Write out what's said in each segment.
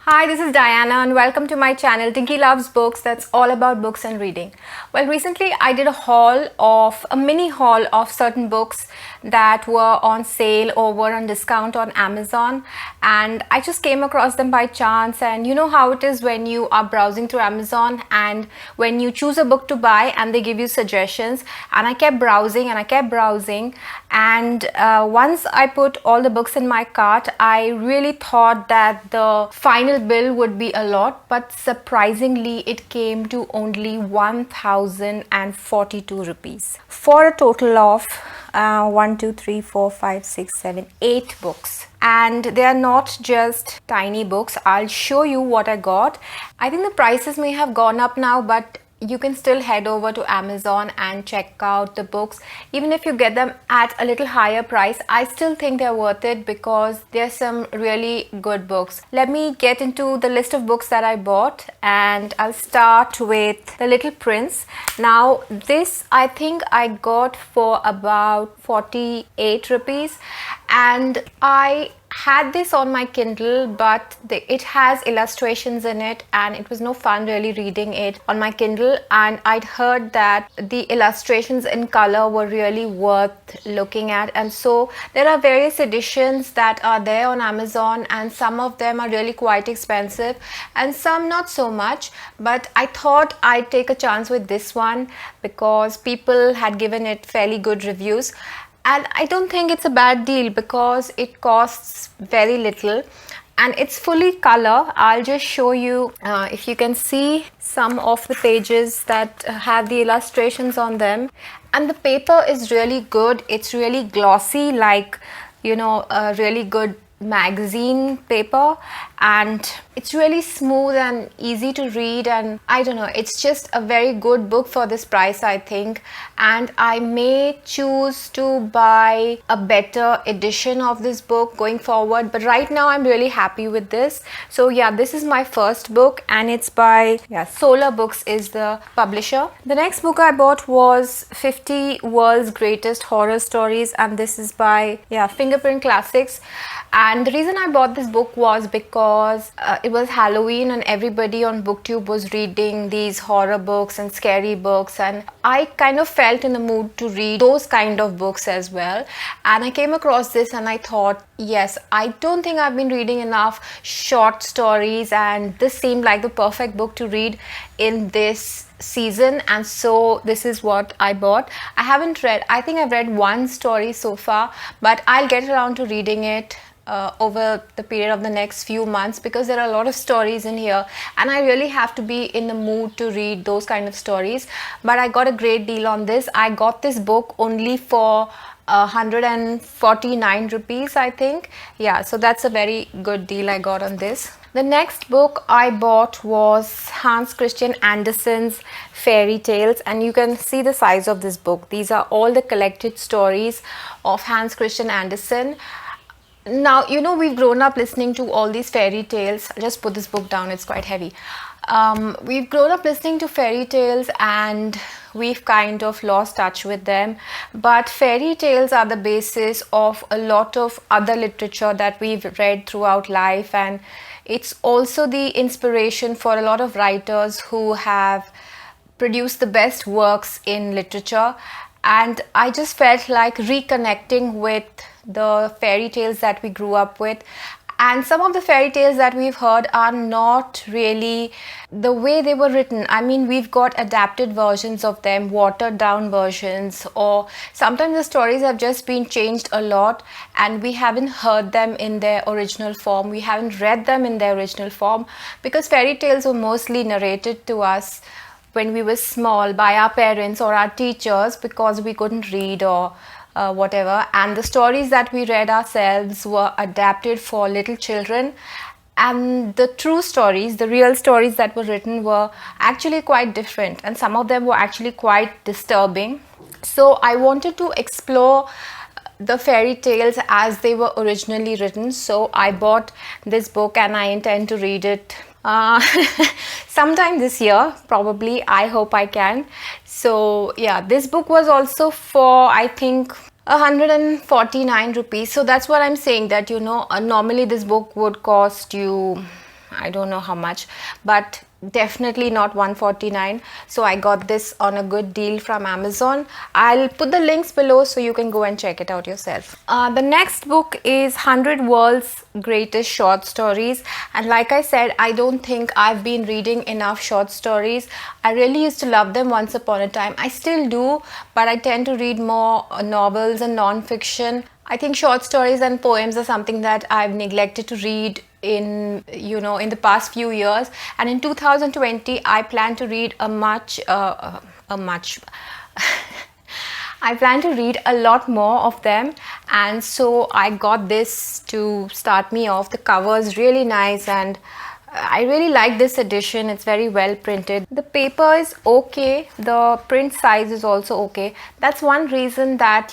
Hi, this is Diana and welcome to my channel Dinky Loves Books, that's all about books and reading. Well, recently I did a mini haul of certain books that were on sale or were on discount on Amazon, and I just came across them by chance. And you know how it is when you are browsing through Amazon and when you choose a book to buy and they give you suggestions, and I kept browsing and once I put all the books in my cart, I really thought that the final bill would be a lot, but surprisingly it came to only 1042 rupees for a total of 1 2 3 4 5 6 7 8 books. And they are not just tiny books. I'll show you what I got. I think the prices may have gone up now, but you can still head over to Amazon and check out the books. Even if you get them at a little higher price, I still think they're worth it because there's some really good books. Let me get into the list of books that I bought, and I'll start with The Little Prince. Now this I think I got for about 48 rupees, and I had this on my Kindle, but it has illustrations in it and it was no fun really reading it on my Kindle. And I'd heard that the illustrations in color were really worth looking at, and so there are various editions that are there on Amazon, and some of them are really quite expensive and some not so much. But I thought I'd take a chance with this one because people had given it fairly good reviews. And I don't think it's a bad deal because it costs very little and it's fully color. I'll just show you if you can see some of the pages that have the illustrations on them. And the paper is really good. It's really glossy, like, you know, a really good magazine paper, and it's really smooth and easy to read, and I don't know, it's just a very good book for this price, I think. And I may choose to buy a better edition of this book going forward, but right now I'm really happy with this. So yeah, this is my first book and it's by Solar Books is the publisher. The next book I bought was 50 World's Greatest Horror Stories, and this is by Fingerprint Classics. And the reason I bought this book was because it was Halloween and everybody on BookTube was reading these horror books and scary books, and I kind of felt in the mood to read those kind of books as well. And I came across this and I thought, yes, I don't think I've been reading enough short stories, and this seemed like the perfect book to read in this season, and so this is what I bought. I think I've read one story so far, but I'll get around to reading it over the period of the next few months because there are a lot of stories in here and I really have to be in the mood to read those kind of stories. But I got a great deal on this. I got this book only for 149 rupees, I think. Yeah, so that's a very good deal I got on this. The next book I bought was Hans Christian Andersen's Fairy Tales, and you can see the size of this book. These are all the collected stories of Hans Christian Andersen. Now, you know, we've grown up listening to all these fairy tales. I'll just put this book down, it's quite heavy. We've grown up listening to fairy tales and we've kind of lost touch with them. But fairy tales are the basis of a lot of other literature that we've read throughout life, and it's also the inspiration for a lot of writers who have produced the best works in literature. And I just felt like reconnecting with the fairy tales that we grew up with. And some of the fairy tales that we've heard are not really the way they were written. I mean, we've got adapted versions of them, watered down versions, or sometimes the stories have just been changed a lot and we haven't heard them in their original form. We haven't read them in their original form because fairy tales were mostly narrated to us when we were small by our parents or our teachers because we couldn't read or whatever, and the stories that we read ourselves were adapted for little children, and the true stories, the real stories that were written were actually quite different, and some of them were actually quite disturbing. So I wanted to explore the fairy tales as they were originally written, so I bought this book and I intend to read it sometime this year, probably. I hope I can. So yeah, this book was also for, I think, 149 rupees. So that's what I'm saying, that, you know, normally this book would cost you I don't know how much, but definitely not 149. So I got this on a good deal from Amazon. I'll put the links below so you can go and check it out yourself. The next book is 100 World's Greatest Short Stories, and like I said, I don't think I've been reading enough short stories. I really used to love them once upon a time. I still do, but I tend to read more novels and non-fiction. I think short stories and poems are something that I've neglected to read in the past few years, and in 2020 I plan to read I plan to read a lot more of them, and so I got this to start me off. The cover is really nice and I really like this edition. It's very well printed. The paper is okay. The print size is also okay. That's one reason that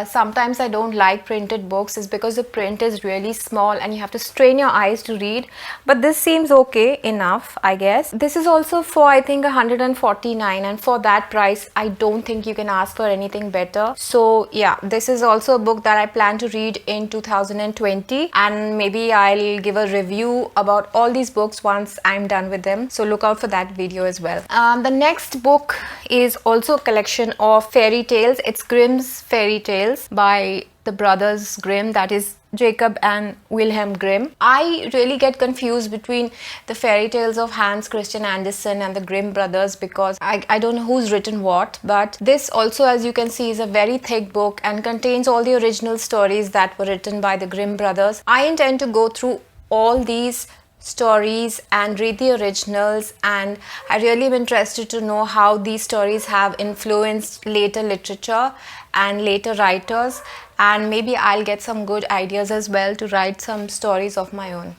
sometimes I don't like printed books, is because the print is really small and you have to strain your eyes to read. But this seems okay enough, I guess. This is also for, I think, 149, and for that price I don't think you can ask for anything better. So yeah, this is also a book that I plan to read in 2020, and maybe I'll give a review about all these books once I'm done with them, so look out for that video as well. The next book is also a collection of fairy tales. It's Grimm's Fairy Tales by the brothers Grimm, that is Jacob and Wilhelm Grimm. I really get confused between the fairy tales of Hans Christian Andersen and the Grimm brothers, because I don't know who's written what. But this also, as you can see, is a very thick book and contains all the original stories that were written by the Grimm brothers. I intend to go through all these stories and read the originals, and I really am interested to know how these stories have influenced later literature and later writers, and maybe I'll get some good ideas as well to write some stories of my own.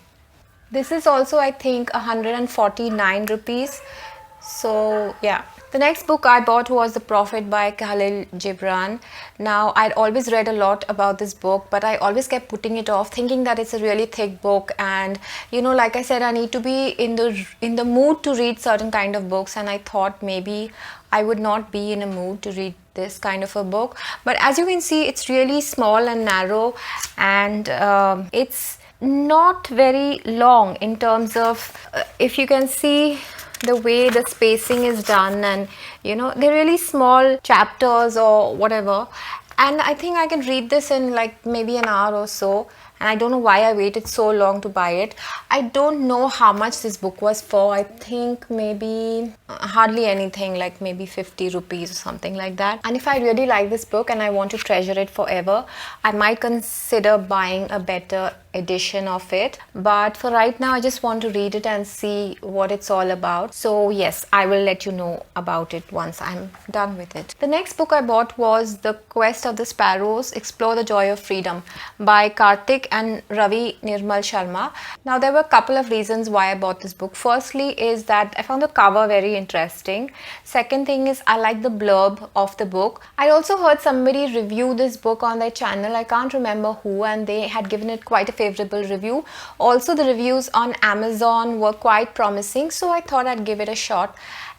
This is also, I think, 149 rupees. So yeah. The next book I bought was The Prophet by Khalil Gibran. Now, I'd always read a lot about this book, but I always kept putting it off, thinking that it's a really thick book, and like I said, I need to be in the mood to read certain kind of books, and I thought maybe I would not be in a mood to read this kind of a book. But as you can see, it's really small and narrow, and it's not very long in terms of, if you can see the way the spacing is done, and they're really small chapters or whatever, and I think I can read this in like maybe an hour or so. And I don't know why I waited so long to buy it. I don't know how much this book was for. I think maybe hardly anything, like maybe 50 rupees or something like that. And if I really like this book and I want to treasure it forever, I might consider buying a better edition of it. But for right now, I just want to read it and see what it's all about. So yes, I will let you know about it once I'm done with it. The next book I bought was The Quest of the Sparrows, Explore the Joy of Freedom by Karthik and Ravi Nirmal Sharma. Now, there were a couple of reasons why I bought this book. Firstly is that I found the cover very interesting. Second thing is I like the blurb of the book. I also heard somebody review this book on their channel. I can't remember who, and they had given it quite a favorable review. Also, the reviews on Amazon were quite promising, so I thought I'd give it a shot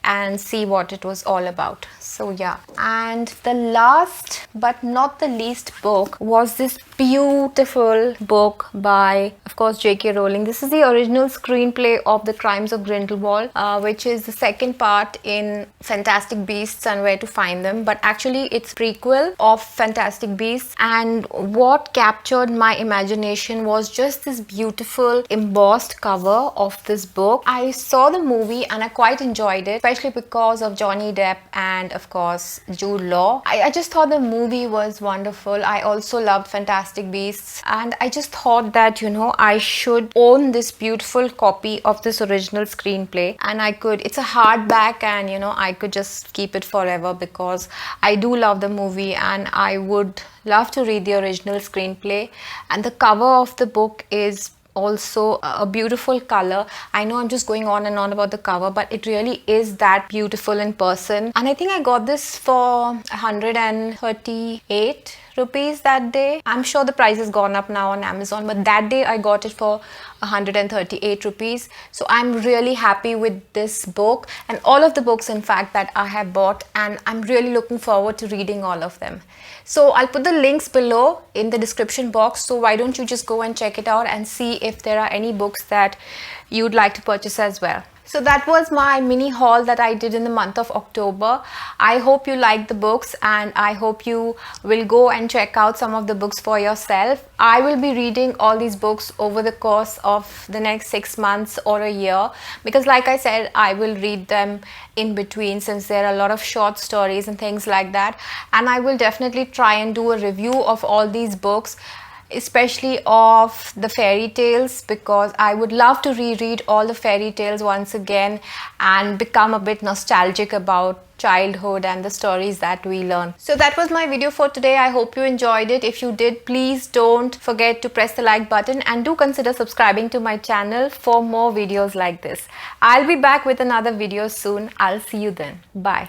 and see what it was all about. So yeah, and the last but not the least book was this beautiful book by, of course, J.K. Rowling. This is the original screenplay of The Crimes of Grindelwald, which is the second part in Fantastic Beasts and Where to Find Them, but actually it's prequel of Fantastic Beasts. And what captured my imagination was just this beautiful embossed cover of this book. I saw the movie and I quite enjoyed it, especially because of Johnny Depp and of course Jude Law. I just thought the movie was wonderful. I also loved Fantastic Beasts, and I just thought that I should own this beautiful copy of this original screenplay, and it's a hardback, and I could just keep it forever because I do love the movie and I would love to read the original screenplay. And the cover of the book is also a beautiful color. I know I'm just going on and on about the cover, but it really is that beautiful in person. And I think I got this for 138 rupees that day. I'm sure the price has gone up now on Amazon, but that day I got it for 138 rupees. So I'm really happy with this book and all of the books, in fact, that I have bought, and I'm really looking forward to reading all of them. So I'll put the links below in the description box, so why don't you just go and check it out and see if there are any books that you'd like to purchase as well. So that was my mini haul that I did in the month of October. I hope you liked the books, and I hope you will go and check out some of the books for yourself. I will be reading all these books over the course of the next 6 months or a year, because like I said, I will read them in between, since there are a lot of short stories and things like that. And I will definitely try and do a review of all these books, especially of the fairy tales, because I would love to reread all the fairy tales once again and become a bit nostalgic about childhood and the stories that we learn. So that was my video for today. I hope you enjoyed it. If you did, please don't forget to press the like button, and do consider subscribing to my channel for more videos like this. I'll be back with another video soon. I'll see you then. Bye.